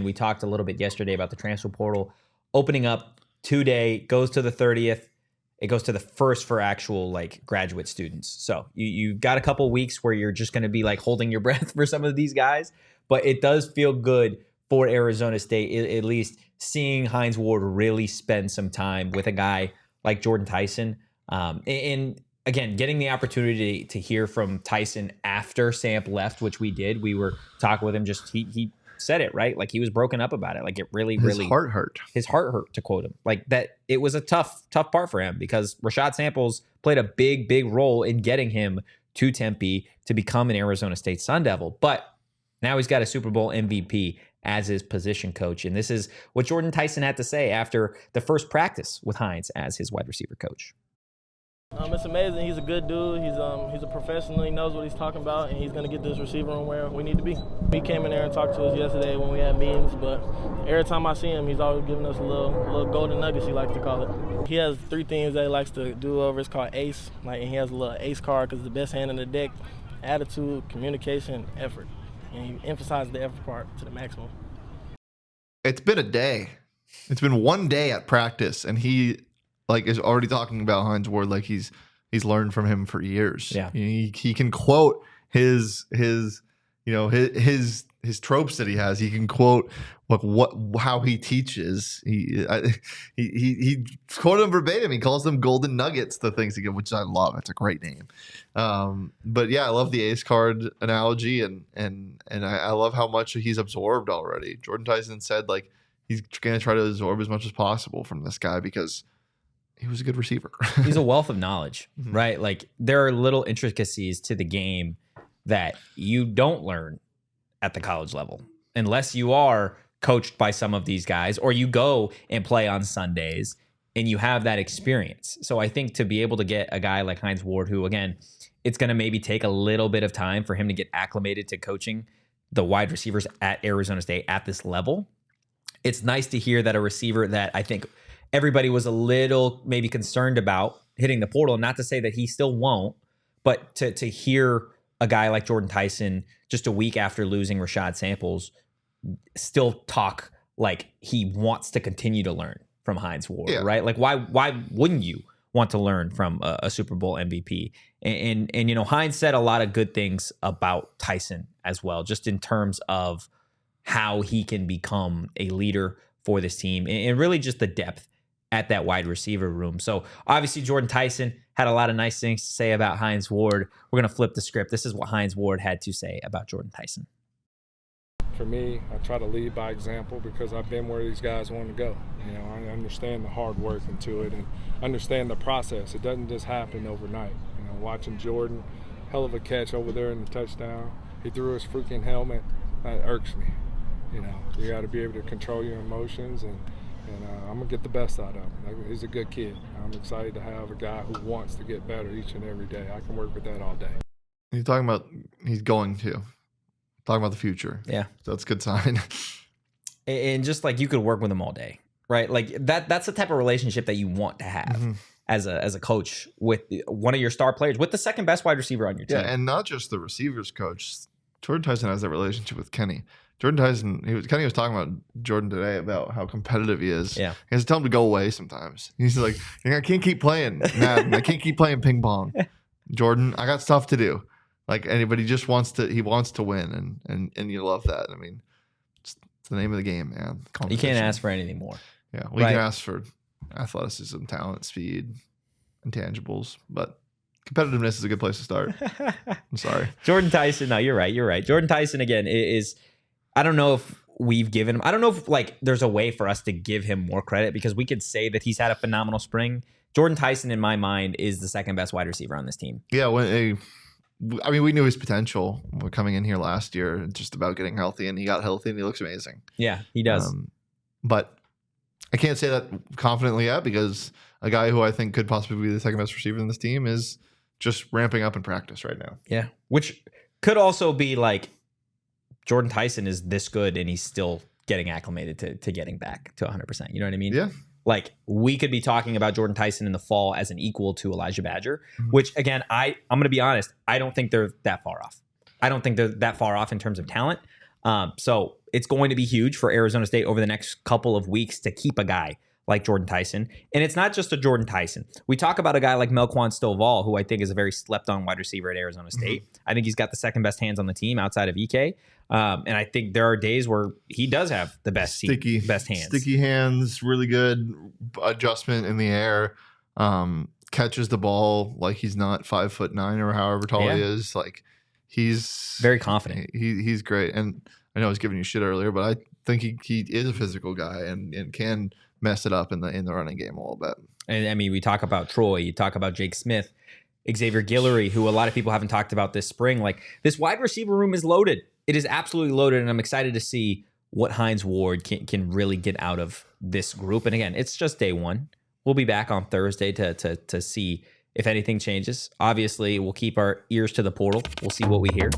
we talked a little bit yesterday about the transfer portal opening up today, goes to the 30th. It goes to the first for actual like graduate students. So you've got a couple weeks where you're just going to be like holding your breath for some of these guys, but it does feel good for Arizona State, at least seeing Hines Ward really spend some time with a guy like Jordyn Tyson. And again, getting the opportunity to hear from Tyson after Samp left, which we did. We were talking with him, just he said it, right? Like he was broken up about it. Like it really his heart hurt. His heart hurt, to quote him. Like that, it was a tough part for him because Rashad Samples played a big role in getting him to Tempe to become an Arizona State Sun Devil. But now he's got a Super Bowl MVP as his position coach. And this is what Jordyn Tyson had to say after the first practice with Hines as his wide receiver coach. It's amazing. He's a good dude. He's a professional. He knows what he's talking about, and he's going to get this receiver room where we need to be. He came in there and talked to us yesterday when we had meetings, but every time I see him, he's always giving us a little golden nuggets, he likes to call it. He has 3 things that he likes to do over. It's called ACE. Like, and he has a little ACE card because it's the best hand in the deck: attitude, communication, effort. And he emphasizes the effort part to the maximum. It's been a day. It's been one day at practice, and he is already talking about Hines Ward like he's learned from him for years. Yeah, he can quote his tropes that he has. He can quote how he teaches. He quoted them verbatim. He calls them golden nuggets, the things he gives, which I love. It's a great name. But yeah, I love the ace card analogy, and I love how much he's absorbed already. Jordyn Tyson said like he's going to try to absorb as much as possible from this guy because he was a good receiver. He's a wealth of knowledge, right? Like there are little intricacies to the game that you don't learn at the college level unless you are coached by some of these guys or you go and play on Sundays and you have that experience. So I think to be able to get a guy like Hines Ward, who again, it's going to maybe take a little bit of time for him to get acclimated to coaching the wide receivers at Arizona State at this level. It's nice to hear that a receiver that I think everybody was a little maybe concerned about hitting the portal, not to say that he still won't, but to hear a guy like Jordyn Tyson just a week after losing Rashad Samples still talk like he wants to continue to learn from Hines Ward, right? Like why wouldn't you want to learn from a Super Bowl MVP? And you know, Hines said a lot of good things about Tyson as well, just in terms of how he can become a leader for this team and really just the depth at that wide receiver room. So obviously Jordyn Tyson had a lot of nice things to say about Hines Ward. We're going to flip the script. This is what Hines Ward had to say about Jordyn Tyson. For me, I try to lead by example because I've been where these guys want to go. You know, I understand the hard work into it and understand the process. It doesn't just happen overnight. You know, watching Jordan, hell of a catch over there in the touchdown. He threw his freaking helmet. That irks me. You know, you got to be able to control your emotions, and I'm going to get the best out of him. He's a good kid. I'm excited to have a guy who wants to get better each and every day. I can work with that all day. He's talking about he's going to. Talking about the future. Yeah. So that's a good sign. And just like you could work with him all day, right? Like that's the type of relationship that you want to have as a coach with one of your star players, with the second best wide receiver on your team. Yeah, and not just the receivers coach. Jordyn Tyson has that relationship with Kenny. Jordyn Tyson, Kenny was talking about Jordan today about how competitive he is. Yeah. He has to tell him to go away sometimes. He's like, I can't keep playing Madden. I can't keep playing ping pong. Jordan, I got stuff to do. Like anybody just wants to win, and you love that. I mean, it's the name of the game, man. You can't ask for anything more. Yeah, we can ask for athleticism, talent, speed, intangibles, but competitiveness is a good place to start. I'm sorry. Jordyn Tyson, no, you're right. Jordyn Tyson, again, is, I don't know if we've given him, I don't know if like there's a way for us to give him more credit because we could say that he's had a phenomenal spring. Jordyn Tyson, in my mind, is the second best wide receiver on this team. Yeah, we knew his potential coming in here last year, just about getting healthy, and he got healthy, and he looks amazing. Yeah, he does. But I can't say that confidently yet because a guy who I think could possibly be the second best receiver in this team is just ramping up in practice right now. Yeah, which could also be like Jordyn Tyson is this good, and he's still getting acclimated to getting back to 100%. You know what I mean? Yeah. Like we could be talking about Jordyn Tyson in the fall as an equal to Elijah Badger, which again, I'm going to be honest, I don't think they're that far off. I don't think they're that far off in terms of talent. So it's going to be huge for Arizona State over the next couple of weeks to keep a guy like Jordyn Tyson. And it's not just a Jordyn Tyson. We talk about a guy like Melquan Stovall, who I think is a very slept-on wide receiver at Arizona State. I think he's got the second best hands on the team outside of EK. And I think there are days where he does have the best best hands. Sticky hands, really good adjustment in the air. Catches the ball like he's not 5'9" or however tall he is. Like he's very confident. He's great. And I know I was giving you shit earlier, but I think he is a physical guy and can mess it up in the running game a little bit. And I mean, we talk about Troy, you talk about Jake Smith, Xavier Guillory, who a lot of people haven't talked about this spring. Like this wide receiver room is loaded. It is absolutely loaded, and I'm excited to see what Hines Ward can really get out of this group. And again, it's just day one. We'll be back on Thursday to see if anything changes. Obviously, we'll keep our ears to the portal. We'll see what we hear.